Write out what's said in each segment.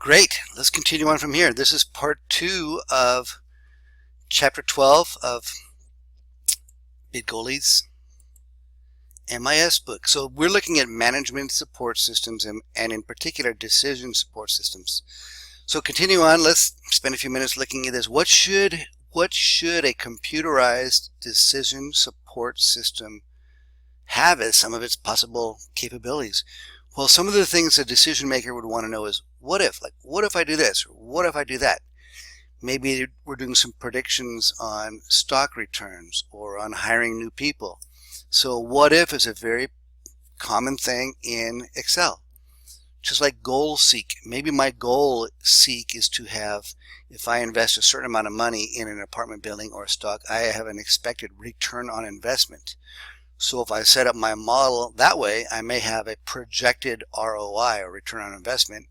Great. Let's continue on from here. This is part 2 of chapter 12 of BidGoalie's MIS book. So we're looking at management support systems and in particular decision support systems. So continue on. Let's spend a few minutes looking at this. What should a computerized decision support system have as some of its possible capabilities? Well, some of the things a decision maker would want to know is, what if? Like, what if I do this? Or what if I do that? Maybe we're doing some predictions on stock returns or on hiring new people. So what if is a very common thing in Excel. Just like goal seek. Maybe my goal seek is to have, if I invest a certain amount of money in an apartment building or a stock, I have an expected return on investment. So if I set up my model that way, I may have a projected ROI, or return on investment.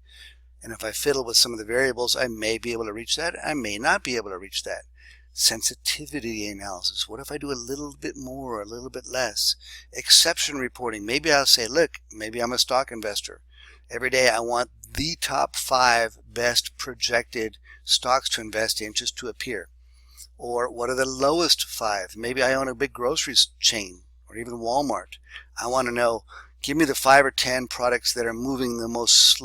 And if I fiddle with some of the variables, I may be able to reach that. I may not be able to reach that. Sensitivity analysis. What if I do a little bit more or a little bit less? Exception reporting. Maybe I'll say, look, maybe I'm a stock investor. Every day I want the top 5 best projected stocks to invest in just to appear. Or what are the lowest 5? Maybe I own a big grocery chain or even Walmart. I want to know, give me the 5 or 10 products that are moving the most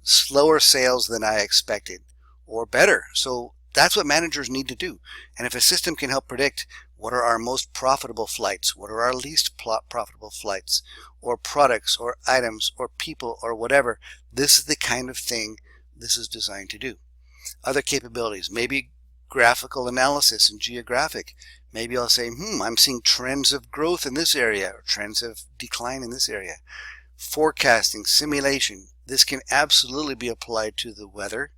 slower sales than I expected, or better. So that's what managers need to do. And if a system can help predict what are our most profitable flights, what are our least profitable flights, or products, or items, or people, or whatever, this is the kind of thing this is designed to do. Other capabilities, maybe graphical analysis and Geographic. Maybe I'll say, I'm seeing trends of growth in this area, or trends of decline in this area. Forecasting, simulation. This can absolutely be applied to the weather,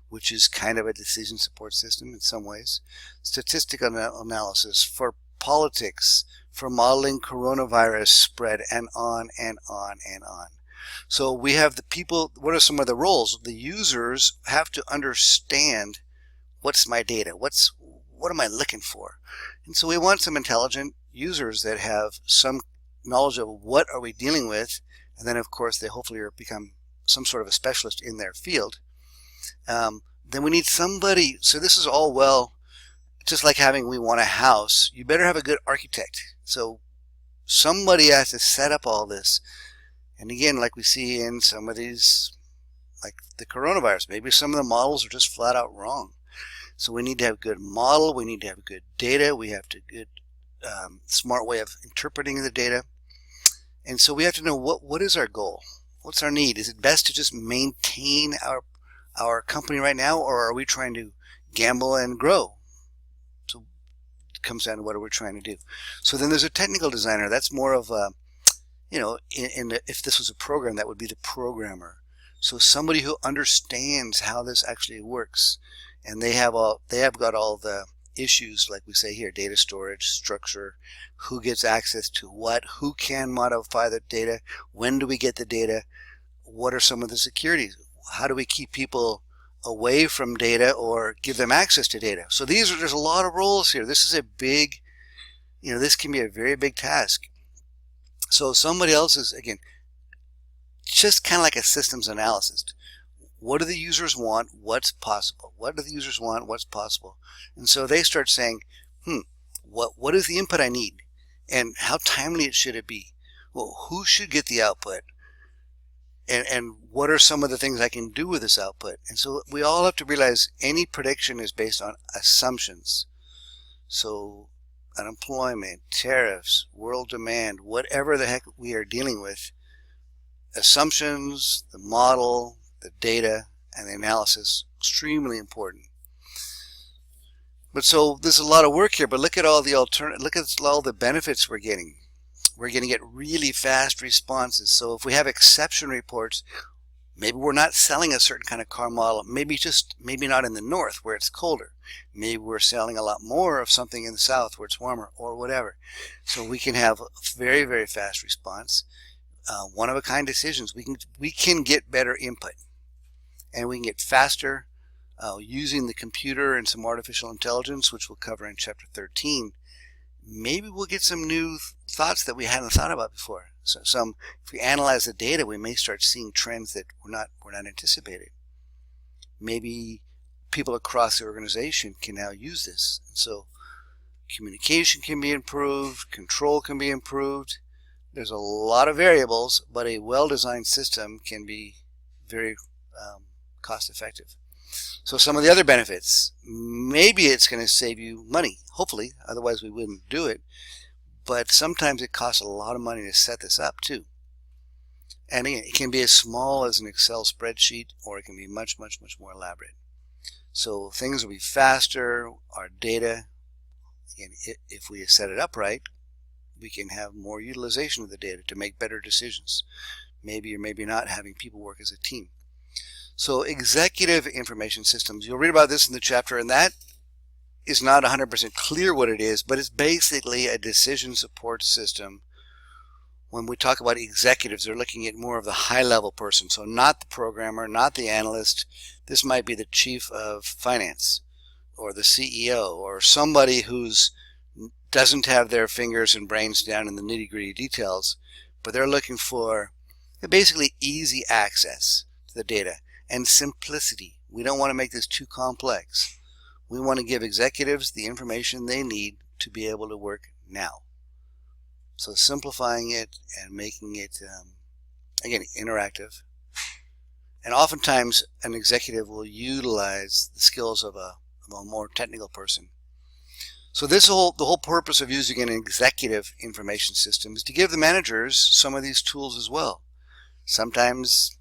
which is kind of a decision support system in some ways. Statistical analysis, for politics, for modeling coronavirus spread, and on and on and on. So we have the people. What are some of the roles? The users have to understand, what's my data? What am I looking for? And so we want some intelligent users that have some knowledge of what are we dealing with, and then of course they hopefully become some sort of a specialist in their field. Then we need somebody. So this is all well, just like we want a house. You better have a good architect. So somebody has to set up all this. And again, like we see in some of these, like the coronavirus, maybe some of the models are just flat out wrong. So we need to have a good model. We need to have good data. We have to good smart way of interpreting the data. And so we have to know what is our goal? What's our need? Is it best to just maintain our company right now, or are we trying to gamble and grow? So it comes down to what are we trying to do. So then there's a technical designer. That's more of a, if this was a program, that would be the programmer. So somebody who understands how this actually works, and they have got all the issues, like we say here: data storage, structure, who gets access to what, who can modify the data, when do we get the data, what are some of the securities, how do we keep people away from data or give them access to data. So there's a lot of roles here. This is a big, this can be a very big task. So somebody else is, again, just kind of like a systems analysis. What do the users want? What's possible? What do the users want? What's possible? And so they start saying, what is the input I need? And how timely should it be? Well, who should get the output? And what are some of the things I can do with this output? And so we all have to realize any prediction is based on assumptions. So unemployment, tariffs, world demand, whatever the heck we are dealing with, assumptions, the model, the data, and the analysis, extremely important. But so there's a lot of work here, but look at all the look at all the benefits we're getting. We're going to get really fast responses. So if we have exception reports, maybe we're not selling a certain kind of car model, maybe not in the north where it's colder. Maybe we're selling a lot more of something in the south where it's warmer, or whatever. So we can have very, very fast response. One-of-a-kind decisions. We can get better input, and we can get faster using the computer and some artificial intelligence, which we'll cover in chapter 13. Maybe we'll get some new thoughts that we hadn't thought about before. So if we analyze the data, we may start seeing trends that we're not anticipating. maybe people across the organization can now use this. And so communication can be improved, control can be improved. There's a lot of variables, but a well-designed system can be very cost effective. So some of the other benefits, maybe it's going to save you money, hopefully, otherwise we wouldn't do it, but sometimes it costs a lot of money to set this up too. And again, it can be as small as an Excel spreadsheet, or it can be much, much, much more elaborate. So things will be faster, our data, again, if we set it up right, we can have more utilization of the data to make better decisions. Maybe or maybe not having people work as a team. So executive information systems, you'll read about this in the chapter, and that is not 100% clear what it is, but it's basically a decision support system. When we talk about executives, they're looking at more of the high-level person, so not the programmer, not the analyst. This might be the chief of finance or the CEO or somebody who's doesn't have their fingers and brains down in the nitty-gritty details, but they're looking for basically easy access to the data and simplicity. We don't want to make this too complex. We want to give executives the information they need to be able to work now. So simplifying it and making it, again, interactive. And oftentimes an executive will utilize the skills of a more technical person. So the whole purpose of using an executive information system is to give the managers some of these tools as well. Sometimes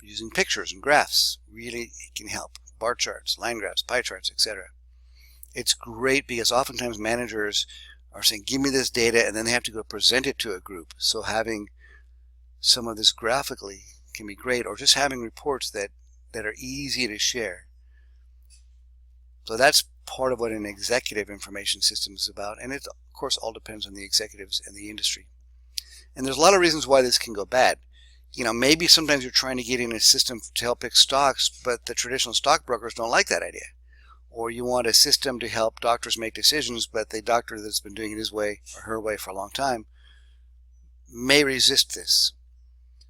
using pictures and graphs really can help. Bar charts, line graphs, pie charts, etc. It's great because oftentimes managers are saying, give me this data, and then they have to go present it to a group. So having some of this graphically can be great, or just having reports that are easy to share. So that's part of what an executive information system is about, and it of course all depends on the executives and the industry. And there's a lot of reasons why this can go bad. You know, maybe sometimes you're trying to get in a system to help pick stocks, but the traditional stockbrokers don't like that idea. Or you want a system to help doctors make decisions, but the doctor that's been doing it his way or her way for a long time may resist this.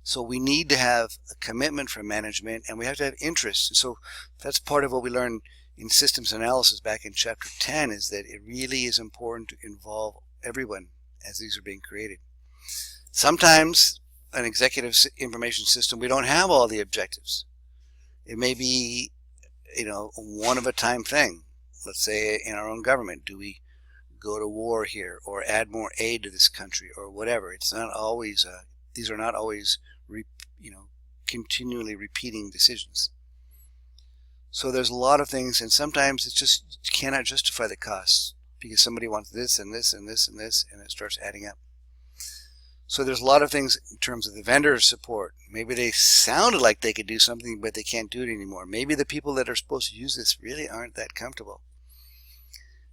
So we need to have a commitment from management, and we have to have interest. And so that's part of what we learned in systems analysis back in chapter 10, is that it really is important to involve everyone as these are being created. Sometimes an executive information system, we don't have all the objectives. It may be, you know, a one-of-a-time thing. Let's say in our own government, do we go to war here or add more aid to this country or whatever? It's not always, these are not always, continually repeating decisions. So there's a lot of things, and sometimes it's just, you cannot justify the costs because somebody wants this and this and this and this, and it starts adding up. So there's a lot of things in terms of the vendor support. Maybe they sounded like they could do something, but they can't do it anymore. Maybe the people that are supposed to use this really aren't that comfortable.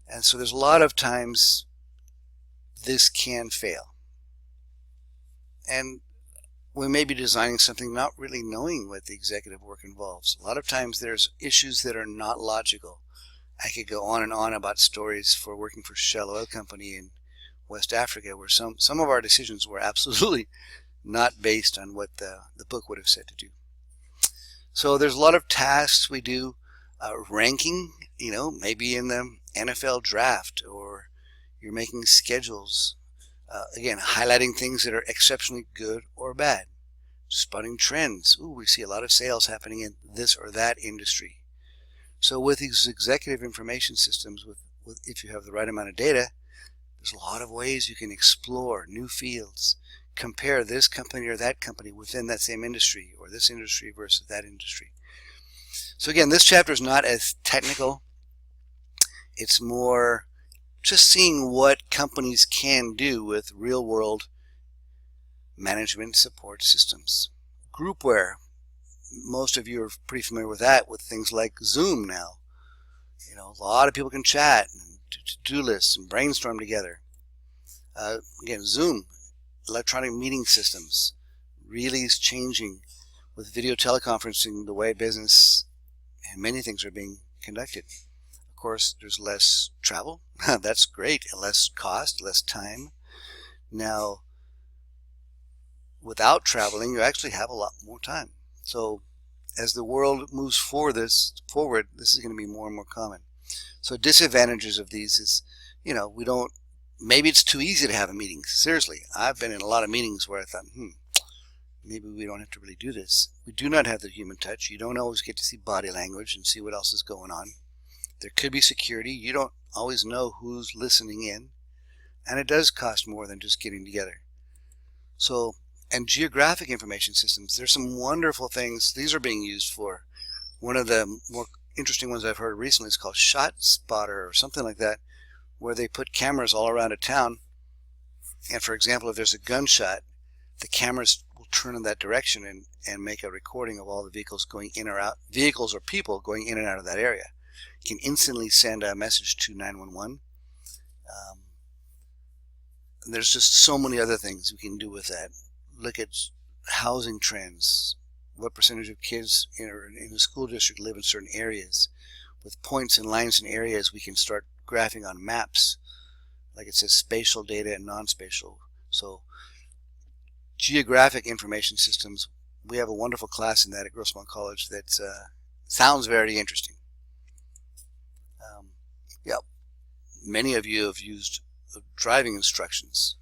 And so there's a lot of times this can fail. And we may be designing something not really knowing what the executive work involves. A lot of times there's issues that are not logical. I could go on and on about stories for working for Shell Oil Company in West Africa, where some of our decisions were absolutely not based on what the book would have said to do. So there's a lot of tasks we do. Ranking, maybe in the NFL draft, or you're making schedules. Again, highlighting things that are exceptionally good or bad. Spotting trends. Ooh, we see a lot of sales happening in this or that industry. So with these executive information systems, if you have the right amount of data, there's a lot of ways you can explore new fields, compare this company or that company within that same industry, or this industry versus that industry. So again, this chapter is not as technical. It's more just seeing what companies can do with real-world management support systems. Groupware, most of you are pretty familiar with that, with things like Zoom now. A lot of people can chat and to-do lists and brainstorm together. Again, Zoom, electronic meeting systems, really is changing with video teleconferencing the way business and many things are being conducted. Of course, there's less travel. That's great. Less cost, less time. Now, without traveling, you actually have a lot more time. So as the world moves forward, this is going to be more and more common. So disadvantages of these is, we don't, maybe it's too easy to have a meeting. Seriously, I've been in a lot of meetings where I thought, maybe we don't have to really do this. We do not have the human touch. You don't always get to see body language and see what else is going on. There could be security. You don't always know who's listening in. And it does cost more than just getting together. So, and geographic information systems, there's some wonderful things. These are being used for. One of the more interesting ones I've heard recently is called Shot Spotter or something like that, where they put cameras all around a town. And for example, if there's a gunshot, the cameras will turn in that direction and make a recording of all the vehicles going in or out, vehicles or people going in and out of that area. You can instantly send a message to 911. There's just so many other things we can do with that. Look at housing trends. What percentage of kids in a school district live in certain areas? With points and lines and areas, we can start graphing on maps. Like it says, spatial data and non-spatial. So geographic information systems, we have a wonderful class in that at Grossmont College that sounds very interesting. Yeah, many of you have used driving instructions.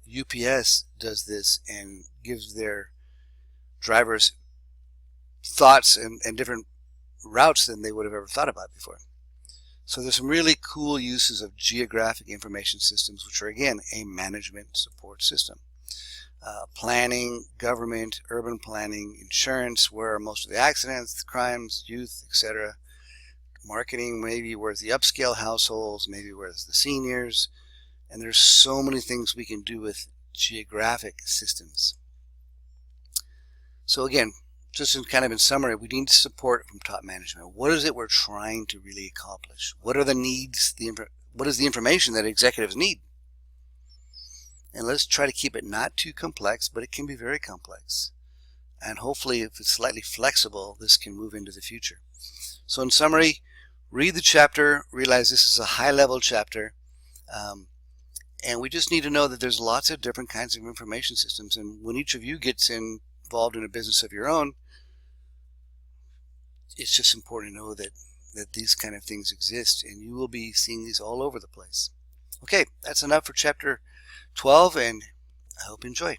UPS does this and gives their drivers thoughts and different routes than they would have ever thought about before. So there's some really cool uses of geographic information systems, which are again a management support system. Planning, government, urban planning, insurance, where are most of the accidents, crimes, youth, etc. Marketing, maybe where's the upscale households, maybe where's the seniors. And there's so many things we can do with geographic systems. So again, just in summary, we need support from top management. What is it we're trying to really accomplish? What are the needs? What is the information that executives need? And let's try to keep it not too complex, but it can be very complex. And hopefully, if it's slightly flexible, this can move into the future. So in summary, read the chapter, realize this is a high-level chapter. And we just need to know that there's lots of different kinds of information systems. And when each of you gets involved in a business of your own, it's just important to know that these kind of things exist. And you will be seeing these all over the place. Okay, that's enough for chapter 12, and I hope you enjoy.